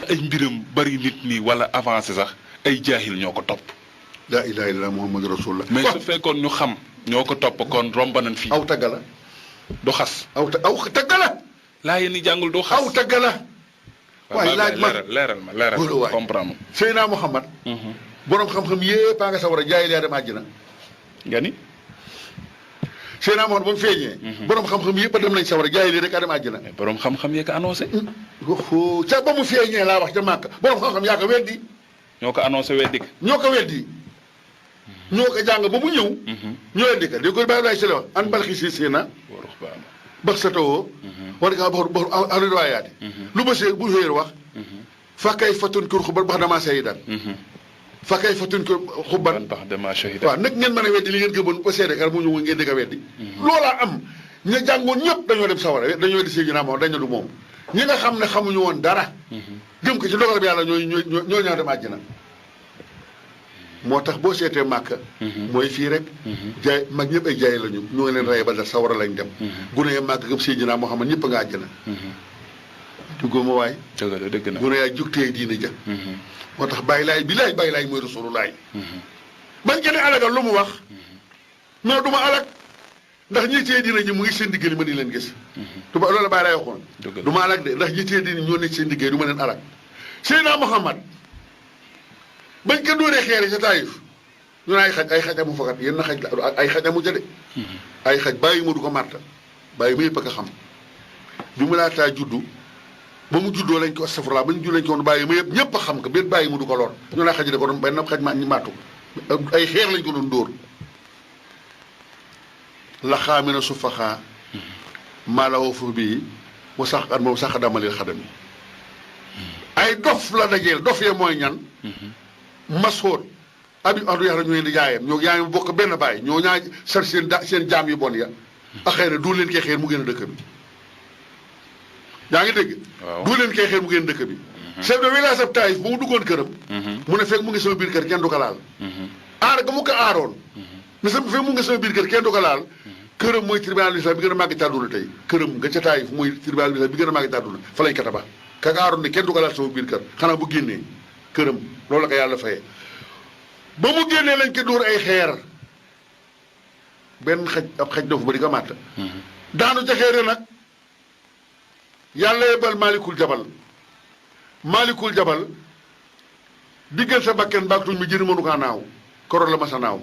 ay mbiram bari nit nii wala avancé sax ay jaahil ñoo ko topp. laa ilaaha illallaah muhammadu rasulullah. mais su fekkoon ñu xam. ñoo ko topp kon romb nañ fii. aw tagga la. du xas. aw tagga la. laa yéen jàngul du xas. aw tagga la. waaye laaj ma leeral ma leeral ma comprendre. Seydina Muhammad. borom xam-xam yépp a nga sawar a jaay yaa dem àjjana. nga ni. Seydina Muhammad ba mu feeñee. borom xam-xam yépp a dem nañ sawar a jaay lii rek a dem àjjana. mais borom xam-xam yee ko annoncé. ca ba mu feeñee laa wax ca Màkka borom xam-xam yaa ko weddi. ñoo ko annoncé weddi ko. ñoo ko weddi. ñoo ko jàng ba mu ñëw. ñoo weddi ko di ko bàyyi laay si la wax an balxi si séena. bax sa tawoo. war ngaa bax riwaayaati. lu ba see bu xëyee wax. fa kay fatun kur xuban bax damaa shahidan. fa kay fatun kur xuban bax damaa shahidan. waaw nag ngeen mën a weddi li ngeen gëmoon ba seede kar mu ñëw ngeen di ko weddi. loolaa am ña jàngoon ñëpp dañoo dem sawara dañoo weddi Seydina Muhammad dañ ne du moom ñi nga xam ne xamuñu woon dara. gëm ko ci dogal bi yàlla ñoo ñaa dem àjjana. moo tax boo seetee Màkka. mooy fii rek. jaay mag ñëpp ay jaay lañu ñoo leen rey ba da sawara lañ dem. gune ya Màkka gëm Seydina Muhammad ñëpp a nga àjjana. duggoo ma waay. dëgg la dëgg na gune yaa jugtee diina ja. moo tax bàyyi laay bi laay bàyyi laay mooy rasulullaay. bañ gën a alagal lu mu wax. mais du ma alag ndax ñi tee diina ji mu ngi seen diggéey ma di leen gis. du ma loolu la bàyyi laay waxoon. du ma alag de ndax ñi tee diina ñoo nekk seen diggéey du ma leen alag. Seydina Muhammad bañ ko dóoree xeer sa Taayif ñu ne ay xaj amu fakat yenn xaj la ay xaj amu ca de. ay xaj bàyyi ma du ko marta bàyyi ma yëpp a ko xam bi mu laataa juddu ba mu juddoo lañ ko astafurlaa ba ñu judd lañ ko woon bàyyi ma yëpp ñëpp a xam ko benn bàyyi ma du ko lor ñu ne xaj de ko doon benn xaj ma ñu màttu ay xeer lañ ko doon dóor la xaamina su faxaa maala woo foofu bii mu sax at moom sax damalil xadam yi ay dof la dajeel dof yee mooy ñan masoon abi adu yax ñu leen di yaayam ñoo yaayam bokk benn bàyyi ñoo ñaa sar seen jaam yu bon ya ak xëy na du leen kee xeer mu gën a dëkk bi yaa ngi dégg du leen kee xeer mu gën a dëkk bi chef de village ab Taïf ba mu duggoon këram mu ne fekk mu ngi sama biir kër kenn du ko laal aar ga mu ko aaroon ne sa fekk mu ngi sama biir kër kenn du ko laal këram mooy tribunal l'islam bi gën a màgg ci àdduna tey këram nga ca Taïf mooy tribunal l'islam bi gën a màgg ci àdduna fa lañ ko tabax ka nga aaroon ne kenn du ko laal sama biir kër xanaa bu génnee këram loolu la ko yàlla fayee ba mu génnee lañ ko dóor ay xeer benn xaj ab xaj dofu ba di ko màtt daanu ca xeere nag yàlla yebal maalikul jabal diggal sa bakken ba ak tuñ mi jëri mënu kaa naaw koro la ma sa naaw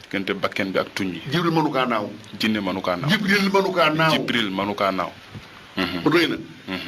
diggante bakken bi ak tuñ yi jibril mënu kaa naaw jinne mënu kaa naaw jibril mënu kaa naaw jibril mënu kaa naaw rëy na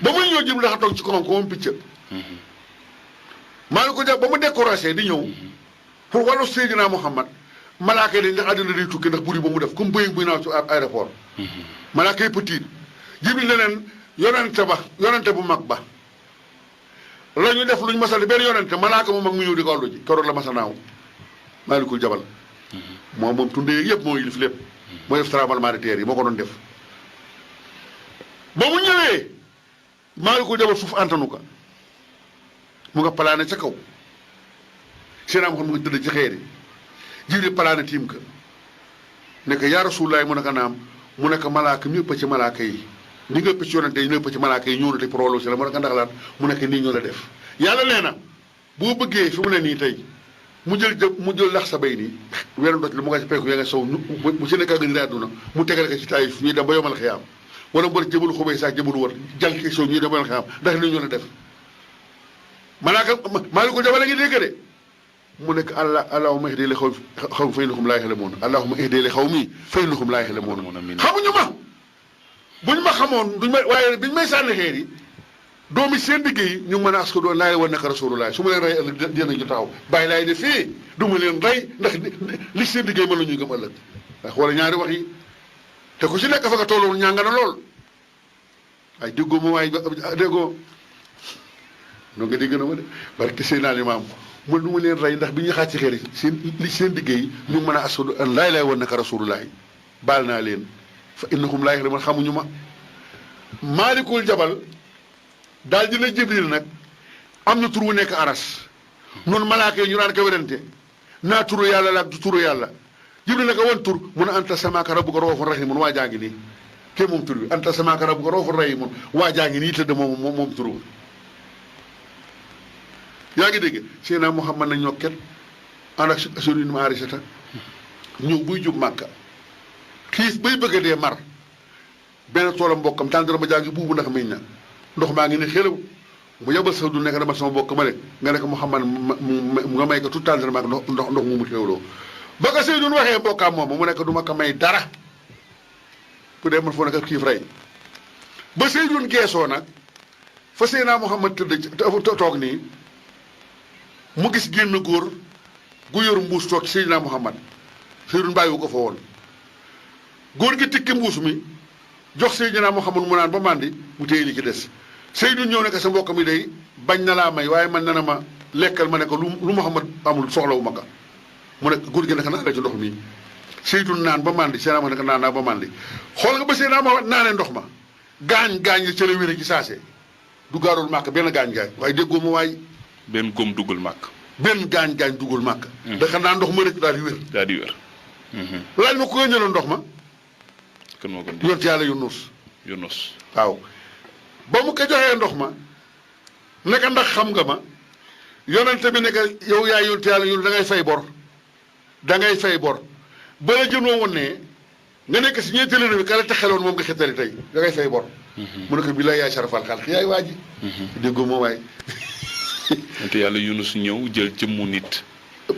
ba muy ñëw jibril dafa toog ci kawam ko moom picc maalikul jabal ba mu découragé di ñëw pour wàllu Seydina Muhammad malaaka yi ndax àddina day tukki ndax buri ba mu def comme bëy buy naaw ci aéroport malaaka yi petit jibril leneen yonente bu mag ba la ñu def luñ masal benn yonente malaaka mu mag mu ñëw di ko ollu ji keroog la masa naaw maalikul jabal moom tundee yëpp moo yilif lépp moo def tremblement de terre yi moo ko doon def ba mu ñëwee maalikul jabal suuf antanu ko mu nga palaane ca kaw Seydina Muhammad mu ngi tëdd ci xeer yi jibril palaane tiim ka ne ko yaa Rasulullaah mu ne ko naam mu ne ko malaaka mi ëpp ci malaaka yi ni nga ëpp ci yonente yi ñu ëpp ci malaaka yi ñëw na te prolo si la mu ne ko ndax laan mu nekk nii ñu la def yàlla nee na boo bëggee fi mu ne nii tey mu jël lax sa bay nii weeru ndoj lu mu nga ci penku yaa nga sow bu si nekk ak gën àdduna mu tegale ko ci Taayif ñuy dem ba yomal xiyaam wala mu war jëbalu xubay sax jëbalu war jàll ci sow ñuy dem ba yomal xiyaam ndax nii ñu la def malaaka maalikul jabal la ngi dégg de mu nekk allahumma ihdi li xawmi fa innahum laa ya'lamuun allahumma ihdi li xawmi fa innahum laa ya'lamuun xamuñu ma buñ ma xamoon duñ may waaye biñ may sànni xeer yi doomi seen liggéey ñu ngi mën a asko doon laay war naka rasulullah su ma leen rey ëllëg dinañu taxaw bàyyi laay de fii du ma leen rey ndax li seen liggéey mën la ñuy gëm ëllëg ndax wala ñaari wax yi te ku si nekk fa nga tolloon ñaa nga na lool waaye déggoo ma waaye déggoo noo nga dégg na ma de barke seen naa limaam mu du ma leen rey ndax bi ñu xaaj ci xeer yi seen liggéey ñu mën a asko an laay laay war naka rasulullah baal naa leen fa innahum laa ya'lamuun xamuñu ma maalikul jabal daal dina jibril nag am na tur wu nekk aras noonu malaaka yi ñu daan ko werante naa turu yàlla la ak du turu yàlla jibril nag wan tur mun a anta samaaka rabbuka raufun rahiimun waa jaa ngi nii kii moom tur bi anta samaaka rabbuka raufun rahiimun waa jaa ngi nii tëdd moom tur bi yaa ngi dégg Seydina Muhammad na ñokket ànd ak Assurine Marisata ñëw buy jub Màkka xiif bay bëgg a dee mar benn toolam mbokkam tàndara ma jaa ngi buubu ndax miñ na ndox maa ngi ne xelaw mu yebal sa du nekk dama sama mbokk ma ne nga ne ko Muhammad nga may ko tout tàndara maag ndox mu mu xewloo ba ko Seydou waxee mbokkaam moom mu nekk du ma ko may dara ku dee man foo nekk xiif rey ba Seydou geesoo nag fa Seydina Muhammad tëdd toog nii mu gis génn góor gu yor mbuus toog Seydina Muhammad Seydou bàyyiwu ko fa woon góor gi tikki mbuus mi jox Seydina Muhammad mu naan ba màndi mu téye li ci des Seydou ñëw ne ko sa mbokk mi day bañ na laa may waaye man na ma lekkal ma ne ko lu Muhammad amul soxlawu ma ko mu ne góor gi naka naan la ci ndox mi Seydou naan ba màndi Seydina Muhammad naka naan naa ba màndi xool nga ba Seydina Muhammad naanee ndox ma gaañ la ca la wéré ci saase du gaarul màkk benn gaañ-gaañ waaye déggoo ma waay benn góom duggul màkk benn gaañ-gaañ duggul màkk dafa naan ndox ma rek daal di wér laaj ma ko ñëloon ndox ma kan moo ko yonent yàlla Yunus waaw ba mu ko joxee ndox ma naka ndax xam nga ma yonente bi nekk yow yaay yonent yàlla Yunus da ngay fay bor ba la jënoo woon ne nga nekk si ñeenteelu bi ka la texeloon moom nga xettali tey da ngay fay bor mu ne ko bi lay yaay sarafal xal yaay waa ji déggoo ma waay yonent yàlla Yunus ñëw jël jëmmu nit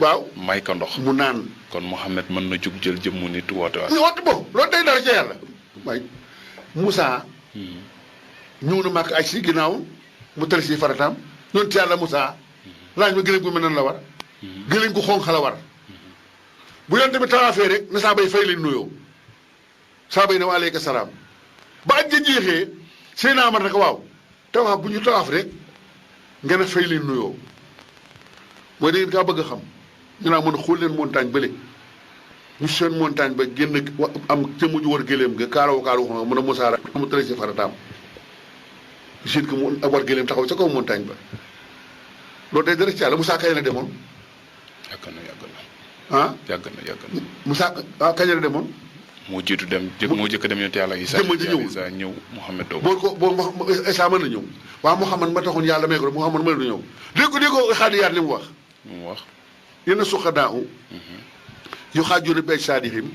waaw may ko ndox mu naan kon Muhammad mën na jug jël jëmmu nit woote waat bo loolu day dara ca yàlla waay Moussa ñëw na màkk aj si ginnaaw mu tali si farataam yonent yàlla Moussa laaj ma gëléem gu mel nan la war gëléem gu xonq la war bu yonent bi tawaafee rek na saaba yi fay leen nuyoo saaba yi ne wa aleyka salaam ba aj ja jeexee seen amar ne ko waaw tawaaf bu ñu tawaaf rek ngeen a fay leen nuyoo mooy da ngeen kaa bëgg a xam ñu naa mën a xool leen montagne bële ñu seen montagne ba génn am ca mujj war gëléem ga kaaraw wax mën a Moussa la mu tali si farataam siit ko mu war gëléem taxaw ca kaw montagne ba loolu day dara ci yàlla Moussa kañ la demoon yàgg na ah yàgg na Moussa kañ la demoon moo jiitu dem moo jëkk dem yonent yàlla Isa ñëw Muhammad doog boo Isa mën na ñëw waaw Muhammad ma taxoon yàlla may ko Muhammad mën na ñëw dégg ko xaadiyaat li mu wax yéen suqadaa u yu xaajuna bi ajsaadihim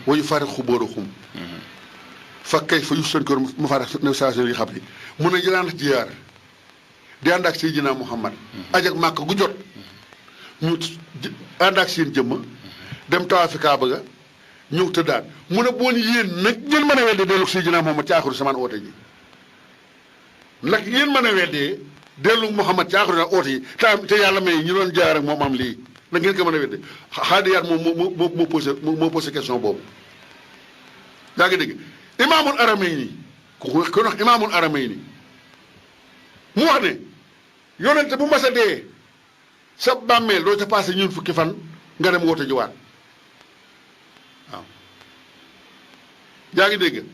wa yufarriqu buuruhum fa kayfa yustankiru mu fara yi xam ni mun a jëlaan jiyaar di ànd ak Seydina Muhammad aj ak màkk gu jot ñu ànd ak seen jëmm dem tawaafi Kaaba ga ñëw tëddaat mu ne boo ni yéen nag ngeen mën a weddee dellu Seydina Muhammad ci aaxiru samaan oote ji nag yéen mën a weddee dellu Muhammad ci aaxiru oote yi te yàlla may ñu doon jaar ak moom am lii nag ngeen ko mën a weddee xaadiyaat moo posé question boobu yaa ngi dégg imaamul aramayni ku wax imaamul aramayni mu wax ne yonente bu mas a dee sa bàmmeel doo ca passé ñun fukki fan nga dem woote jiwaat waaw yaa ngi dégg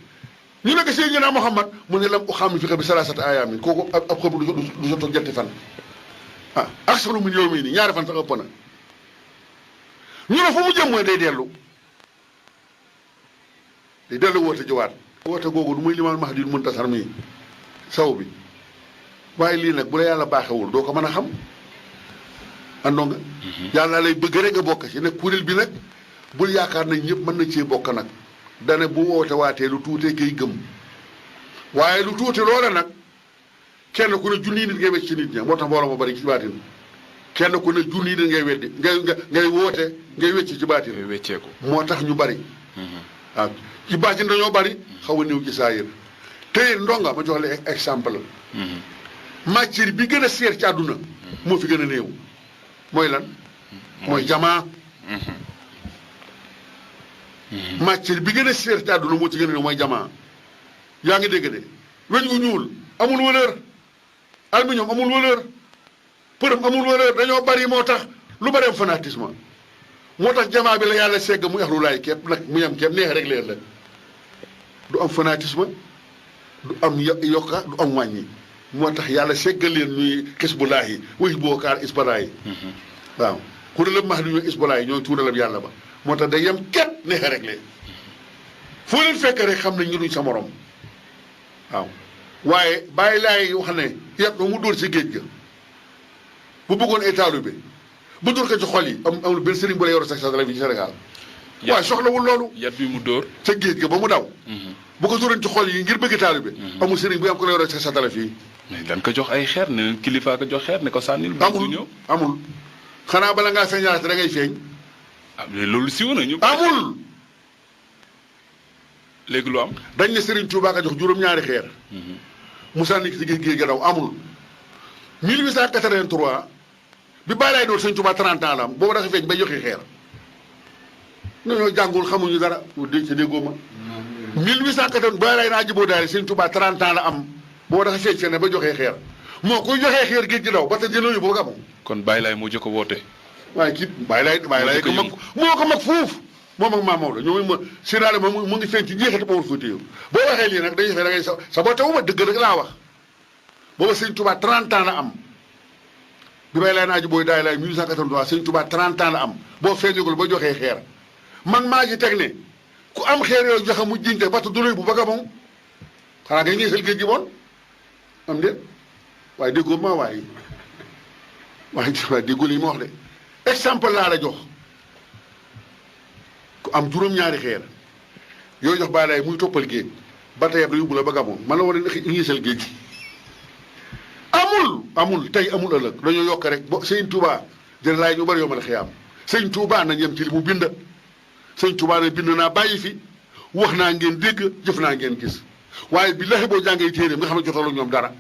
ñu nekk Seydina Muhammad mu ne lam u xam fi bi salaasata ayaamin kooku ab xëb du sa toog ñetti fan ah aksaru min yawmin nii ñaari fan sax ëpp na ñu ne fu mu jëm mooy day dellu woote jiwaat woote googu du muy limaal Mahdi muntasar mii saw bi waaye lii nag bu la yàlla baaxewul doo ko mën a xam àndoo nga yàlla lay bëgg rek nga bokk ci nag kuréel bi nag bul yaakaar nañ ñëpp mën na cee bokk nag dane bu woote waatee lu tuutee kay gëm waaye lu tuuti loola nag kenn ku ne junni nit ngay wecc ci nit ña moo tax mbooloo ma bari ci baatin kenn ku ne junni nit ngay weddi ngay woote ngay wecc ci baatin wecceeku moo tax ñu bari waaw ci baatin dañoo bari xaw a néew ci saayir tey ndonga ma jox la exemple matière bi gën a seer ci àdduna moo fi gën a néew mooy lan mooy jamaa matière bi gën a seer ci àdduna moo ci gën a néew mooy jamaa yaa ngi dégg de weñ gu ñuul amul valeur aluminium amul valeur përëm amul valeur dañoo bari moo tax lu bari am fanatisme moo tax jamaa bi la yàlla segg mu yaxlu laay képp nag mu yem képp neex rek leen la du am fanatisme du am yokka du am wàññi moo tax yàlla seggal leen ñuy xisbulaahi wuy bookaar isbalaayi waaw kuréelam max di ñooy isbalaayi ñooy tuuralam yàlla ba moo tax day yem képp neex rek leen foo leen fekk rek xam nañ ñu duñ sa morom waaw waaye bàyyi laay wax ne yàpp ba mu dóor si géej ga bu bëggoon ay taalibe bu dóor ko ci xol yi amul benn sëriñ bu la yor satala fii ci Sénégal waaye soxlawul loolu yat bi mu dóor ca géej ga ba mu daw bu ko dóoroon ci xol yi ngir bëgg taalibe amul sëriñ bu am ko la yor satala fii mais dañ ko jox ay xeer ne kilifa ko jox xeer ne ko sànnil bu ñëw amul xanaa bala ngaa feeñaate da ngay feeñ ah mais loolu siw na ñu amul léegi lu am dañ ne Serigne Touba ka jox juróom-ñaari xeer mu sànni ci géej ga daw amul 1883 bi bàyyi laay doon Serigne Touba 30 ans la am boobu dafa feeñ bay joxe xeer ñoo jàngul xamuñu dara dégg ca déggoo ma 1880 bàyyi laay naa jiboo daal Serigne Touba 30 ans la am boobu dafa feeñ fene ba joxee xeer moo koy joxee xeer géej gi daw ba te jëloo yu boobu amoon kon bàyyi laay moo jëkk a woote waaye kii bàyyi laay ko mag moo ko mag fuuf moom ak maam Maodo ñoom ma sénaale moom mu ngi feeñ ci jeexati Omar Foutiyou boo waxee lii nag dañuy fay da ngay sa boo tawuma dëgg rek laa wax booba Sëñ Touba 30 ans la am bi bay lay naaji booy daay laay 1883 Sëñ Touba 30 ans la am boo feeñagul ba joxee xeer man maa ci teg ne ku am xeer yooyu joxe mu jiñte bata duloy bu bëgg moom xanaa ngay ñeesal géej gi boon am déet waaye déggoo ma waaye déggoo lii ma wax de exemple laa la jox ku am juróom-ñaari xeer yooyu jox bàyyi laay muy toppal géej ba tey ab yóbbu la ba gamoon man la war a ñiisal géej gi amul tey amul ëllëg dañoo yokk rek bo sëñ Touba jërë laay ñu bari yoo mën a xiyaam sëñ Touba nañ yem ci li mu bind sëñ Touba ne bind naa bàyyi fi wax naa ngeen dégg jëf naa ngeen gis waaye bi laxi boo jàngee téeréem nga xam ne jotalu ñoom dara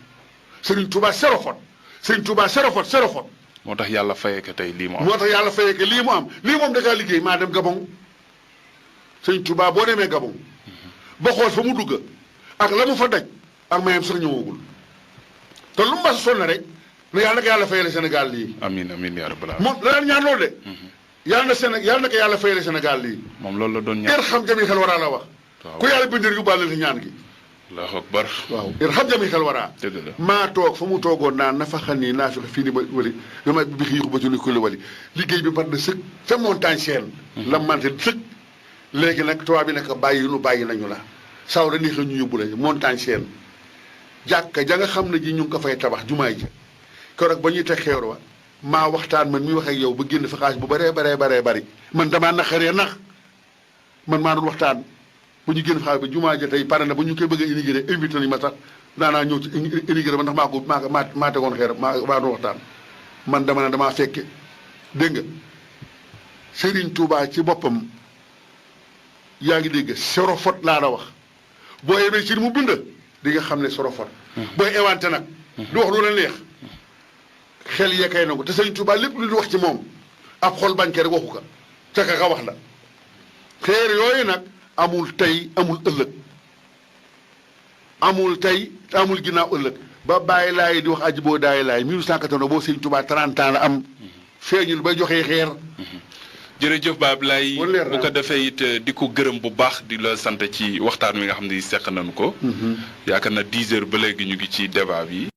sëñ Touba serofot sëñ Touba serofot moo tax yàlla fayee ko tey lii mu am moo tax yàlla fayee ko lii mu am lii moom da kaa liggéey maa dem Gabon sëñ Touba boo demee Gabon ba xool fa mu dugg ak la mu fa daj ak mayam sax ñëwagul te lu mu mas a sonn rek ne yàlla na ko yàlla fayale Sénégal lii. amiin amiin yaa rabbal aalamiin. moom la daan ñaan loolu de. yàlla na ko yàlla fayale Sénégal lii. moom loolu la doon ñaan irham jami xel waraa la wax. waaw ku yàlla bindee yóbbaale la ñaan gi. allahu akbar. waaw irham jami xel waraa. dëgg la maa toog fa mu toogoon naan na fa xam ni naa fi fii nii ba wali dama bi xii ba ci lu ko wali liggéey bi mat na sëkk ca montagne seen. la mante sëkk. léegi nag tubaab bi nag bàyyi nañu la saw la neexee ñu yóbbu la montagne seen jàkka ja nga xam ne ji ñu ngi ko fay tabax jumaay ji keroog ba ñuy teg xeer wa maa waxtaan man mi wax ak yow ba génn fa xaalis bu baree bari man damaa naqaree nax man maa doon waxtaan bu ñu génn fa xaalis ba jumaa ja tey pare na ba ñu koy bëgg a inauguré invité nañu ma sax daanaa ñëw ci inauguré ba ndax maa tegoon xeer maa doon waxtaan man dama ne damaa fekke dégg nga Serigne Touba ci boppam yaa ngi dégg sorofot laa la wax boo yemee ci mu bind di nga xam ne sorofot booy éwante nag du wax lu la neex xel yeekay na ko te Sëriñ Tuubaa lépp lu di wax ci moom ab xol bañ ko rek waxu ko ca ka wax la xeer yooyu nag amul tey amul ëllëg amul tey amul ginnaaw ëllëg ba bàyyi laay di wax aji boo daay laay 1880 boo Sëriñ Tuubaa 30 ans la am feeñul bay joxee xeer jërëjëf Baye Ablaye bu ko defee it di ko gërëm bu baax di la sant ci waxtaan wi nga xam ne seq nañu ko. yaakaar na 10 heures ba léegi ñu ngi ci débat bi.